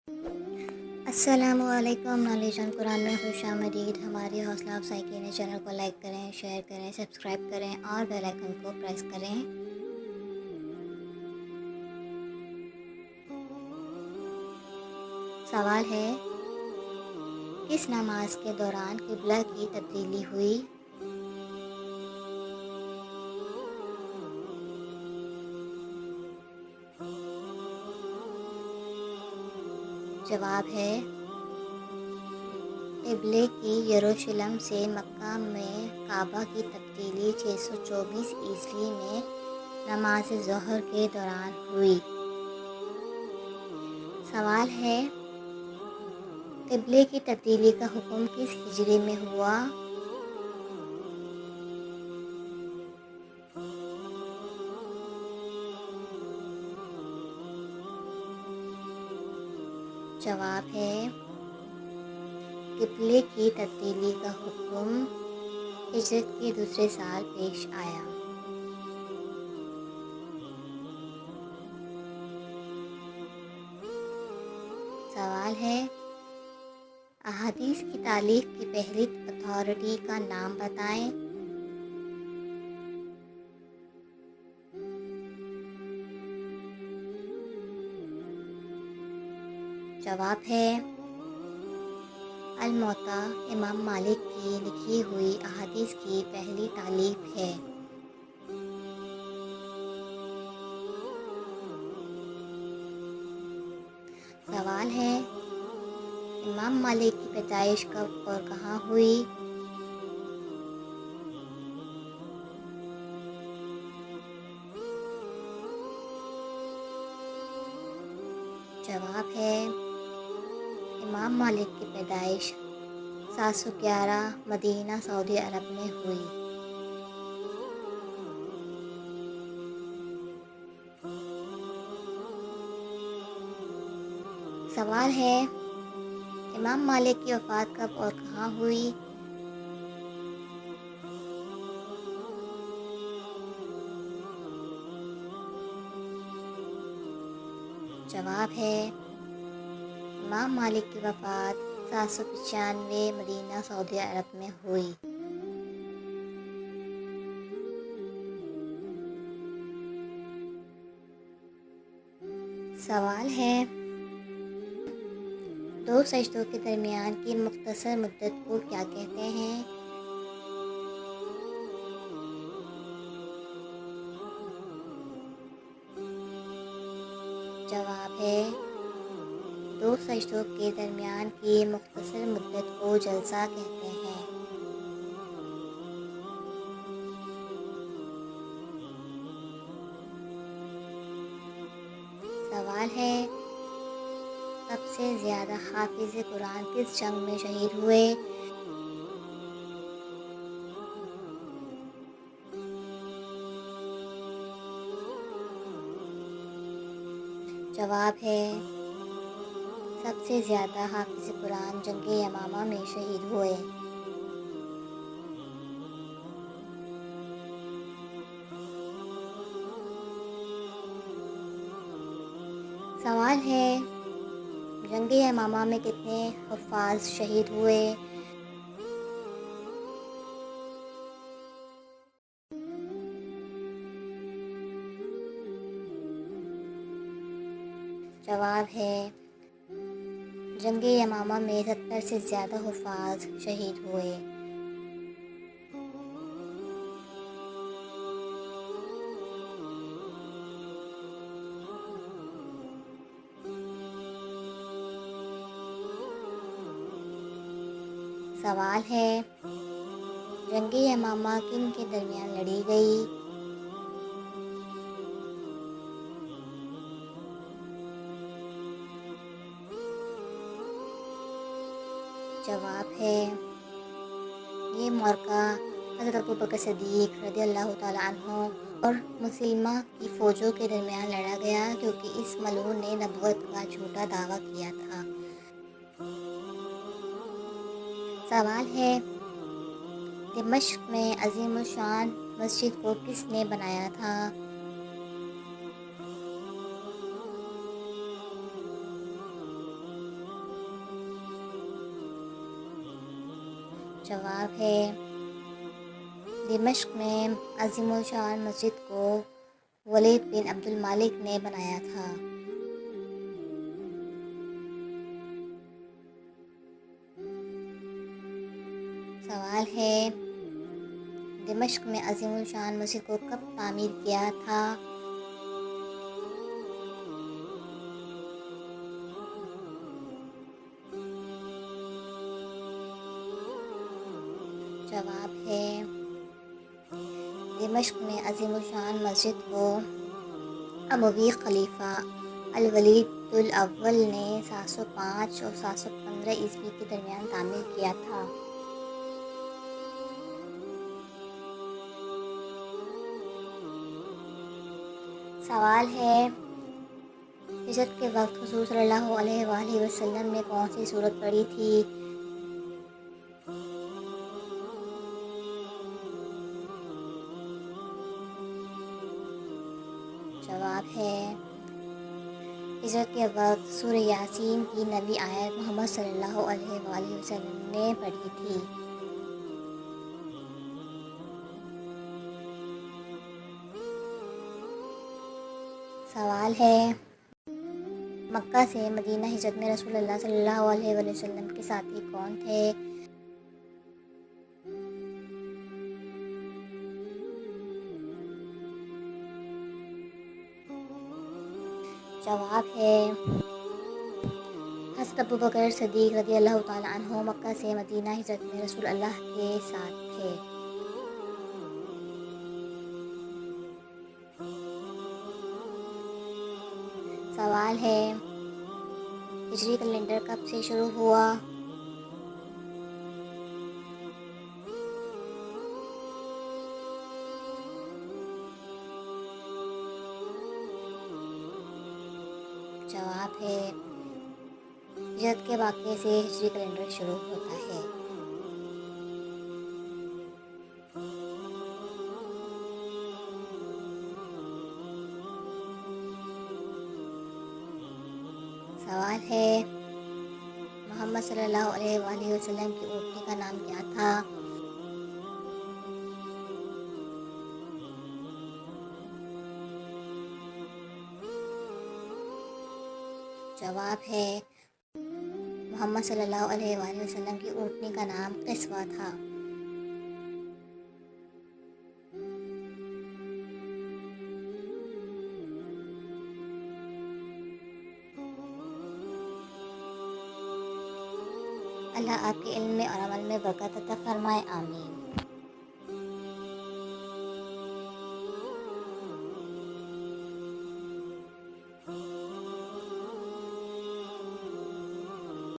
السلام علیکم، knowledge on قرآن میں خوش آمدید۔ ہماری حوصلہ افزائی کے لیے چینل کو لائک کریں، شیئر کریں، سبسکرائب کریں اور بیل آئیکن کو پریس کریں۔ سوال ہے، کس نماز کے دوران قبلہ کی تبدیلی ہوئی؟ جواب ہے، قبلے کی یروشلم سے مکہ میں کعبہ کی تبدیلی 624 عیسوی میں نماز ظہر کے دوران ہوئی۔ سوال ہے، قبلے کی تبدیلی کا حکم کس ہجری میں ہوا؟ جواب ہے، قبلے کی تبدیلی کا حکم ہجرت کے دوسرے سال پیش آیا۔ سوال ہے، احادیث کی تالیف کی پہلی اتھارٹی کا نام بتائیں۔ جواب ہے، الموطا امام مالک کی لکھی ہوئی احادیث کی پہلی تالیف ہے۔ سوال ہے، امام مالک کی پیدائش کب اور کہاں ہوئی؟ جواب ہے، امام مالک کی پیدائش 711 مدینہ سعودی عرب میں ہوئی۔ سوال ہے، امام مالک کی وفات کب اور کہاں ہوئی؟ جواب ہے، امام مالک کی وفات 795 مدینہ سعودی عرب میں ہوئی۔ سوال ہے، دو سجدوں کے درمیان کی مختصر مدت کو کیا کہتے ہیں؟ جواب ہے، دو سجدوں کے درمیان کی مختصر مدت کو جلسہ کہتے ہیں۔ سوال ہے، سب سے زیادہ حافظ قرآن کس جنگ میں شہید ہوئے؟ جواب ہے، سب سے زیادہ حافظ قرآن جنگ یمامہ میں شہید ہوئے۔ سوال ہے، جنگ یمامہ میں کتنے حفاظ شہید ہوئے؟ جواب ہے، جنگ یمامہ میں 70 سے زیادہ حفاظ شہید ہوئے۔ سوال ہے، جنگ یمامہ کن کے درمیان لڑی گئی؟ جواب ہے، یہ معرکہ حضرت ابوبکر صدیق رضی اللہ تعالیٰ عنہ اور مسلمہ کی فوجوں کے درمیان لڑا گیا، کیونکہ اس ملعون نے نبوت کا جھوٹا دعویٰ کیا تھا۔ سوال ہے، دمشق میں عظیم الشان مسجد کو کس نے بنایا تھا؟ جواب ہے دمشق میں عظیم الشان مسجد کو ولید بن عبد المالک نے بنایا تھا۔ سوال ہے دمشق میں عظیم الشان مسجد کو کب تعمیر کیا تھا؟ جواب ہے دمشق میں عظیم الشان مسجد کو اموی خلیفہ الولید الاول نے 705 اور 715 عیسوی کے درمیان تعمیر کیا تھا۔ سوال ہے ہجرت کے وقت حضور صلی اللہ علیہ وآلہ وسلم نے کون سی سورت پڑھی تھی؟ جواب ہے ہجرت کے وقت سورہ یاسین کی 9ویں آیت محمد صلی اللہ علیہ وآلہ وسلم نے پڑھی تھی۔ سوال ہے مکہ سے مدینہ ہجرت میں رسول اللہ صلی اللہ علیہ وآلہ وسلم کے ساتھی کون تھے؟ جواب ہے حضرت ابوبکر صدیق رضی اللہ تعالیٰ عنہ مکہ سے مدینہ ہجرت میں رسول اللہ کے ساتھ تھے۔ سوال ہے ہجری کیلنڈر کب سے شروع ہوا؟ جواب ہے ہجرت کے واقعے سے ہجری کیلنڈر شروع ہوتا ہے۔ سوال ہے محمد صلی اللہ علیہ وآلہ وسلم کی اونٹنی کا نام کیا تھا؟ جواب ہے محمد صلی اللہ علیہ وآلہ وسلم کی اونٹنی کا نام قصوہ تھا۔ اللہ آپ کے علم میں اور عمل میں برکت عطا فرمائے، آمین۔